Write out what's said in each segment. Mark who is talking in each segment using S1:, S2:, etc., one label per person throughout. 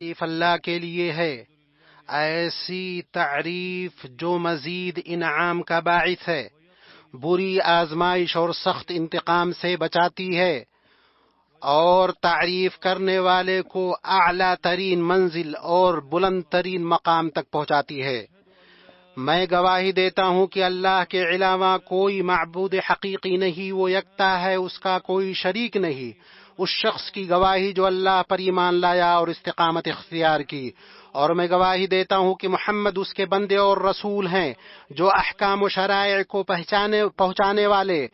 S1: تعریف اللہ کے لیے ہے، ایسی تعریف جو مزید انعام کا باعث ہے، بری آزمائش اور سخت انتقام سے بچاتی ہے، اور تعریف کرنے والے کو اعلیٰ ترین منزل اور بلند ترین مقام تک پہنچاتی ہے۔ میں گواہی دیتا ہوں کہ اللہ کے علاوہ کوئی معبود حقیقی نہیں، وہ یکتا ہے، اس کا کوئی شریک نہیں۔ اس شخص کی گواہی جو اللہ پر ایمان لایا اور استقامت اختیار کی، اور میں گواہی دیتا ہوں کہ محمد اس کے بندے اور رسول ہیں، جو احکام و شرائع کو پہنچانے والے،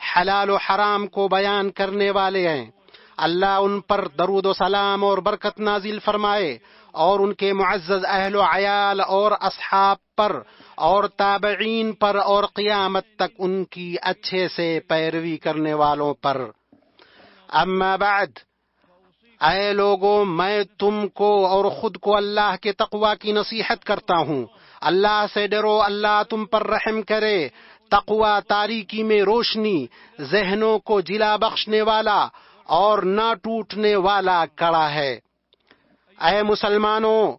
S1: حلال و حرام کو بیان کرنے والے ہیں۔ اللہ ان پر درود و سلام اور برکت نازل فرمائے، اور ان کے معزز اہل و عیال اور اصحاب پر اور تابعین پر اور قیامت تک ان کی اچھے سے پیروی کرنے والوں پر۔ اما بعد، اے لوگوں، میں تم کو اور خود کو اللہ کے تقوی کی نصیحت کرتا ہوں۔ اللہ سے ڈرو، اللہ تم پر رحم کرے۔ تقوی تاریکی میں روشنی، ذہنوں کو جلا بخشنے والا اور نہ ٹوٹنے والا کڑا ہے۔ اے مسلمانوں،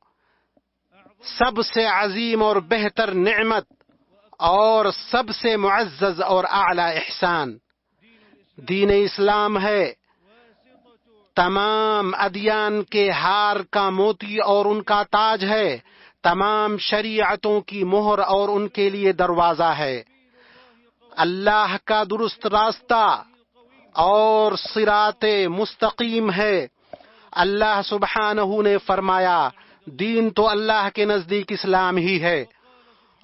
S1: سب سے عظیم اور بہتر نعمت اور سب سے معزز اور اعلی احسان دین اسلام ہے۔ تمام ادیان کے ہار کا موتی اور ان کا تاج ہے، تمام شریعتوں کی مہر اور ان کے لیے دروازہ ہے۔ اللہ کا درست راستہ اور صراط مستقیم ہے۔ اللہ سبحانہ نے فرمایا، دین تو اللہ کے نزدیک اسلام ہی ہے،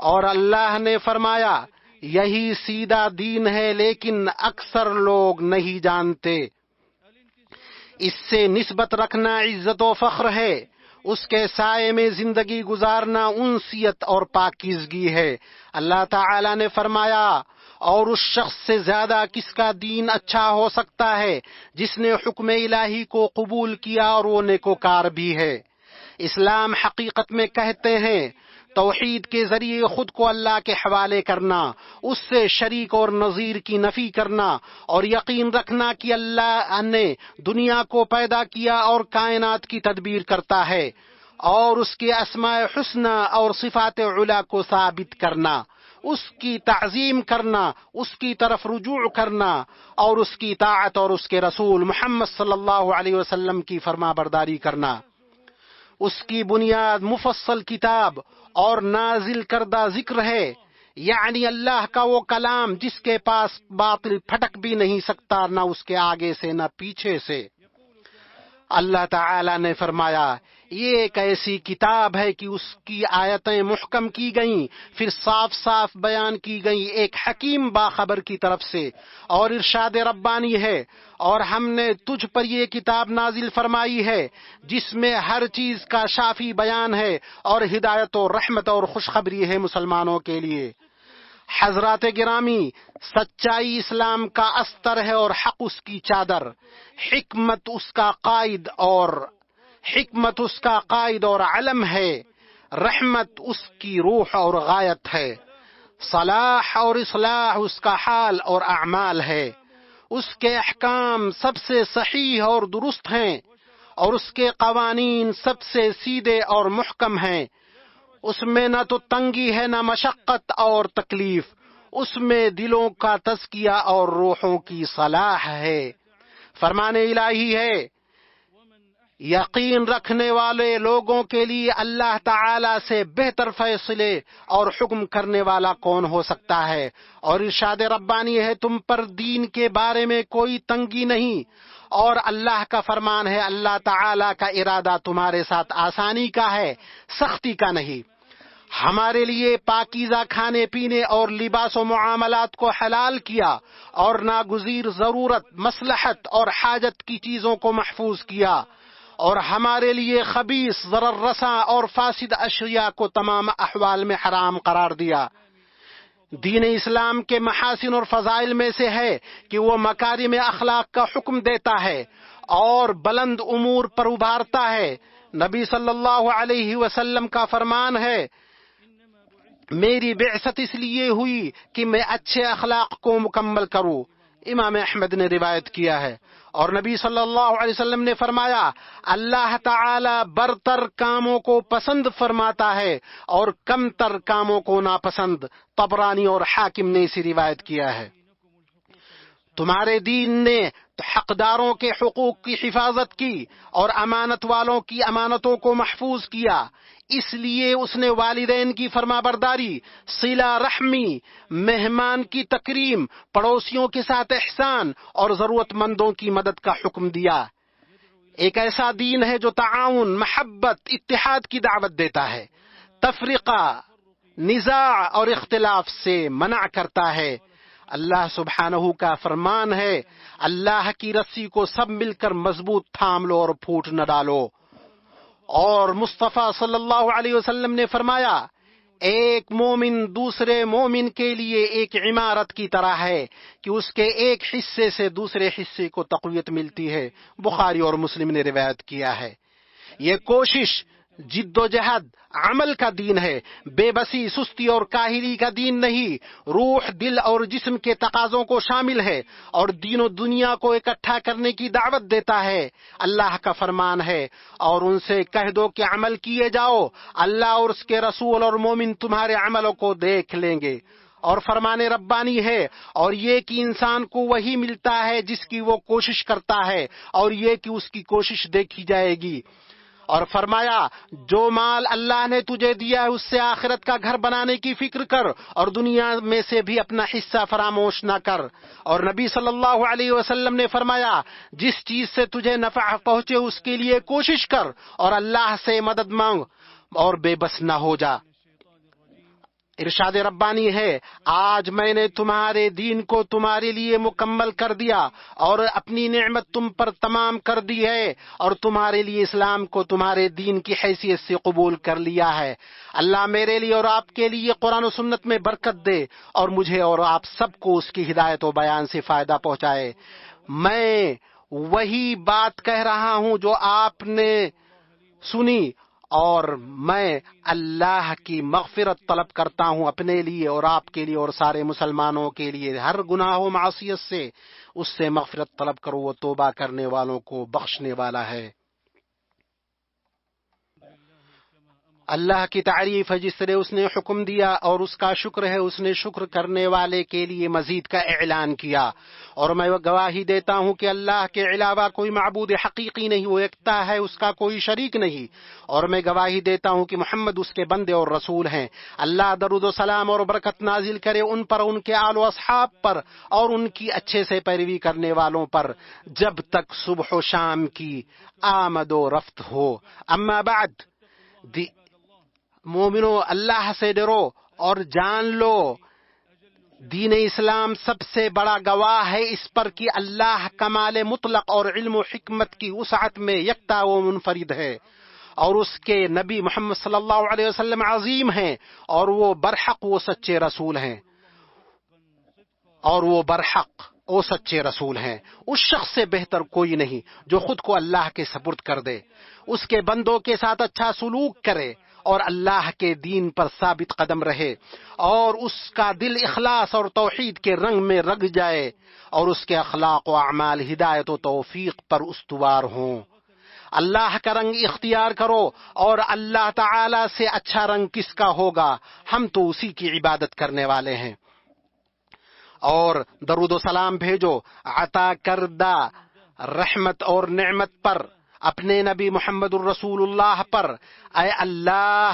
S1: اور اللہ نے فرمایا یہی سیدھا دین ہے، لیکن اکثر لوگ نہیں جانتے۔ اس سے نسبت رکھنا عزت و فخر ہے، اس کے سائے میں زندگی گزارنا انسیت اور پاکیزگی ہے۔ اللہ تعالی نے فرمایا، اور اس شخص سے زیادہ کس کا دین اچھا ہو سکتا ہے جس نے حکم الہی کو قبول کیا اور وہ نیکوکار بھی ہے۔ اسلام حقیقت میں کہتے ہیں توحید کے ذریعے خود کو اللہ کے حوالے کرنا، اس سے شریک اور نظیر کی نفی کرنا، اور یقین رکھنا کہ اللہ نے دنیا کو پیدا کیا اور کائنات کی تدبیر کرتا ہے، اور اس کے اسماء حسنی اور صفات علی کو ثابت کرنا، اس کی تعظیم کرنا، اس کی طرف رجوع کرنا، اور اس کی اطاعت اور اس کے رسول محمد صلی اللہ علیہ وسلم کی فرما برداری کرنا۔ اس کی بنیاد مفصل کتاب اور نازل کردہ ذکر ہے، یعنی اللہ کا وہ کلام جس کے پاس باطل پھٹک بھی نہیں سکتا، نہ اس کے آگے سے نہ پیچھے سے۔ اللہ تعالی نے فرمایا، یہ ایک ایسی کتاب ہے کہ اس کی آیتیں محکم کی گئیں، پھر صاف صاف بیان کی گئیں ایک حکیم باخبر کی طرف سے، اور ارشاد ربانی ہے، اور ہم نے تجھ پر یہ کتاب نازل فرمائی ہے جس میں ہر چیز کا شافی بیان ہے، اور ہدایت و رحمت اور خوشخبری ہے مسلمانوں کے لیے۔ حضرات گرامی، سچائی اسلام کا استر ہے اور حق اس کی چادر، حکمت اس کا قائد اور علم ہے، رحمت اس کی روح اور غایت ہے، صلاح اور اصلاح اس کا حال اور اعمال ہے، اس کے احکام سب سے صحیح اور درست ہیں، اور اس کے قوانین سب سے سیدھے اور محکم ہیں۔ اس میں نہ تو تنگی ہے نہ مشقت اور تکلیف، اس میں دلوں کا تزکیہ اور روحوں کی صلاح ہے۔ فرمان الہی ہے، یقین رکھنے والے لوگوں کے لیے اللہ تعالی سے بہتر فیصلے اور حکم کرنے والا کون ہو سکتا ہے، اور ارشاد ربانی ہے، تم پر دین کے بارے میں کوئی تنگی نہیں، اور اللہ کا فرمان ہے، اللہ تعالی کا ارادہ تمہارے ساتھ آسانی کا ہے، سختی کا نہیں۔ ہمارے لیے پاکیزہ کھانے پینے اور لباس و معاملات کو حلال کیا، اور ناگزیر ضرورت، مصلحت اور حاجت کی چیزوں کو محفوظ کیا، اور ہمارے لیے خبیث، ضرر رساں اور فاسد اشیاء کو تمام احوال میں حرام قرار دیا۔ دین اسلام کے محاسن اور فضائل میں سے ہے کہ وہ مکارم اخلاق کا حکم دیتا ہے اور بلند امور پر ابھارتا ہے۔ نبی صلی اللہ علیہ وسلم کا فرمان ہے، میری بعثت اس لیے ہوئی کہ میں اچھے اخلاق کو مکمل کروں۔ امام احمد نے روایت کیا ہے، اور نبی صلی اللہ علیہ وسلم نے فرمایا اللہ تعالی برتر کاموں کو پسند فرماتا ہے اور کم تر کاموں کو ناپسند۔ طبرانی اور حاکم نے اسے روایت کیا ہے۔ تمہارے دین نے حقداروں کے حقوق کی حفاظت کی اور امانت والوں کی امانتوں کو محفوظ کیا، اس لیے اس نے والدین کی فرمانبرداری، صلہ رحمی، مہمان کی تکریم، پڑوسیوں کے ساتھ احسان اور ضرورت مندوں کی مدد کا حکم دیا۔ ایک ایسا دین ہے جو تعاون، محبت، اتحاد کی دعوت دیتا ہے، تفرقہ، نزاع اور اختلاف سے منع کرتا ہے۔ اللہ سبحانہ کا فرمان ہے، اللہ کی رسی کو سب مل کر مضبوط تھام لو اور پھوٹ نہ ڈالو۔ اور مصطفیٰ صلی اللہ علیہ وسلم نے فرمایا ایک مومن دوسرے مومن کے لیے ایک عمارت کی طرح ہے کہ اس کے ایک حصے سے دوسرے حصے کو تقویت ملتی ہے۔ بخاری اور مسلم نے روایت کیا ہے۔ یہ کوشش، جد و جہد عمل کا دین ہے، بے بسی، سستی اور کاہلی کا دین نہیں، روح، دل اور جسم کے تقاضوں کو شامل ہے اور دین و دنیا کو اکٹھا کرنے کی دعوت دیتا ہے۔ اللہ کا فرمان ہے اور ان سے کہہ دو کہ عمل کیے جاؤ، اللہ اور اس کے رسول اور مومن تمہارے عملوں کو دیکھ لیں گے۔ اور فرمان ربانی ہے اور یہ کہ انسان کو وہی ملتا ہے جس کی وہ کوشش کرتا ہے اور یہ کہ اس کی کوشش دیکھی جائے گی۔ اور فرمایا جو مال اللہ نے تجھے دیا ہے اس سے آخرت کا گھر بنانے کی فکر کر اور دنیا میں سے بھی اپنا حصہ فراموش نہ کر۔ اور نبی صلی اللہ علیہ وسلم نے فرمایا جس چیز سے تجھے نفع پہنچے اس کے لیے کوشش کر اور اللہ سے مدد مانگ اور بے بس نہ ہو جا۔ ارشاد ربانی ہے آج میں نے تمہارے دین کو تمہارے لیے مکمل کر دیا اور اپنی نعمت تم پر تمام کر دی ہے اور تمہارے لیے اسلام کو تمہارے دین کی حیثیت سے قبول کر لیا ہے۔ اللہ میرے لیے اور آپ کے لیے قرآن و سنت میں برکت دے اور مجھے اور آپ سب کو اس کی ہدایت و بیان سے فائدہ پہنچائے۔ میں وہی بات کہہ رہا ہوں جو آپ نے سنی اور میں اللہ کی مغفرت طلب کرتا ہوں اپنے لیے اور آپ کے لیے اور سارے مسلمانوں کے لیے ہر گناہ و معصیت سے۔ اس سے مغفرت طلب کرو، وہ توبہ کرنے والوں کو بخشنے والا ہے۔ اللہ کی تعریف ہے جس طرح اس نے حکم دیا اور اس کا شکر ہے اس نے شکر کرنے والے کے لیے مزید کا اعلان کیا۔ اور میں گواہی دیتا ہوں کہ اللہ کے علاوہ کوئی معبود حقیقی نہیں، وہ یکتا ہے، اس کا کوئی شریک نہیں۔ اور میں گواہی دیتا ہوں کہ محمد اس کے بندے اور رسول ہیں۔ اللہ درود و سلام اور برکت نازل کرے ان پر، ان کے آل و اصحاب پر اور ان کی اچھے سے پیروی کرنے والوں پر جب تک صبح و شام کی آمد و رفت ہو۔ اما بعد، مومنو اللہ سے ڈرو اور جان لو دین اسلام سب سے بڑا گواہ ہے اس پر کہ اللہ کمال مطلق اور علم و حکمت کی وسعت میں یکتا و منفرد ہے اور اس کے نبی محمد صلی اللہ علیہ وسلم عظیم ہیں اور وہ برحق و سچے رسول ہیں اس شخص سے بہتر کوئی نہیں جو خود کو اللہ کے سپرد کر دے، اس کے بندوں کے ساتھ اچھا سلوک کرے اور اللہ کے دین پر ثابت قدم رہے اور اس کا دل اخلاص اور توحید کے رنگ میں رنگ جائے اور اس کے اخلاق و اعمال ہدایت و توفیق پر استوار ہوں۔ اللہ کا رنگ اختیار کرو اور اللہ تعالی سے اچھا رنگ کس کا ہوگا، ہم تو اسی کی عبادت کرنے والے ہیں۔ اور درود و سلام بھیجو عطا کردہ رحمت اور نعمت پر، اپنے نبی محمد الرسول اللہ پر۔ اے اللہ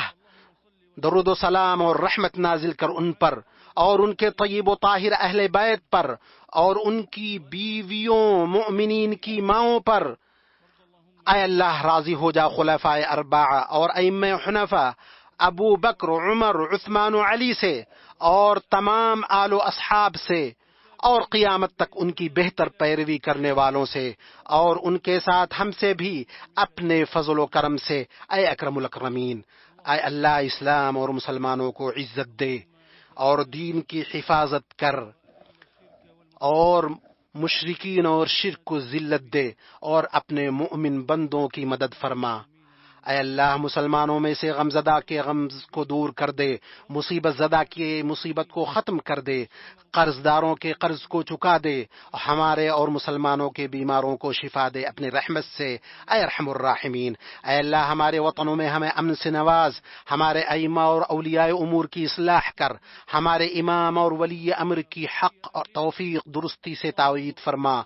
S1: درود و سلام اور رحمت نازل کر ان پر اور ان کے طیب و طاہر اہل بیت پر اور ان کی بیویوں مومنین کی ماؤں پر۔ اے اللہ راضی ہو جا خلفائے اربعہ اور ائمہ حنفاء ابو بکر، عمر، عثمان و علی سے اور تمام آل و اصحاب سے اور قیامت تک ان کی بہتر پیروی کرنے والوں سے اور ان کے ساتھ ہم سے بھی اپنے فضل و کرم سے۔ اے اکرم الاکرمین، اے اللہ اسلام اور مسلمانوں کو عزت دے اور دین کی حفاظت کر اور مشرکین اور شرک کو ذلت دے اور اپنے مؤمن بندوں کی مدد فرما۔ اے اللہ مسلمانوں میں سے غم زدہ کے غم کو دور کر دے، مصیبت زدہ کی مصیبت کو ختم کر دے، قرض داروں کے قرض کو چکا دے اور ہمارے اور مسلمانوں کے بیماروں کو شفا دے اپنی رحمت سے، اے ارحم الراحمین۔ اے اللہ ہمارے وطنوں میں ہمیں امن سے نواز، ہمارے ائمہ اور اولیاء امور کی اصلاح کر، ہمارے امام اور ولی امر کی حق اور توفیق درستی سے تائید فرما۔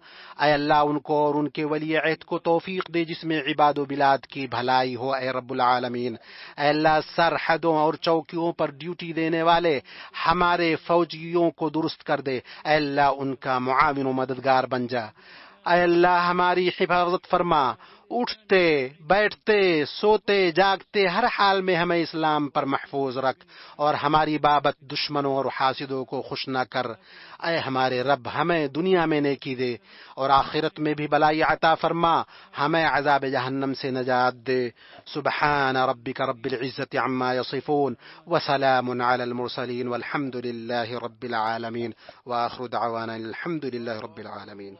S1: اے اللہ ان کو اور ان کے ولی عہد کو توفیق دے جس میں عباد و بلاد کی بھلائی ہو، اے رب العالمین۔ اے اللہ سرحدوں اور چوکیوں پر ڈیوٹی دینے والے ہمارے فوجیوں کو درست کر دے، اے اللہ ان کا معاون و مددگار بن جا۔ اے اللہ ہماری حفاظت فرما، اٹھتے بیٹھتے سوتے جاگتے ہر حال میں ہمیں اسلام پر محفوظ رکھ، اور ہماری بابت دشمنوں اور حاسدوں کو خوش نہ کر۔ اے ہمارے رب ہمیں دنیا میں نیکی دے اور آخرت میں بھی بلائی عطا فرما، ہمیں عذاب جہنم سے نجات دے۔ سبحان ربک رب العزت عما یصفون وسلام علی المرسلین والحمد للہ رب العالمین، وآخر دعوانا الحمد للہ رب العالمین۔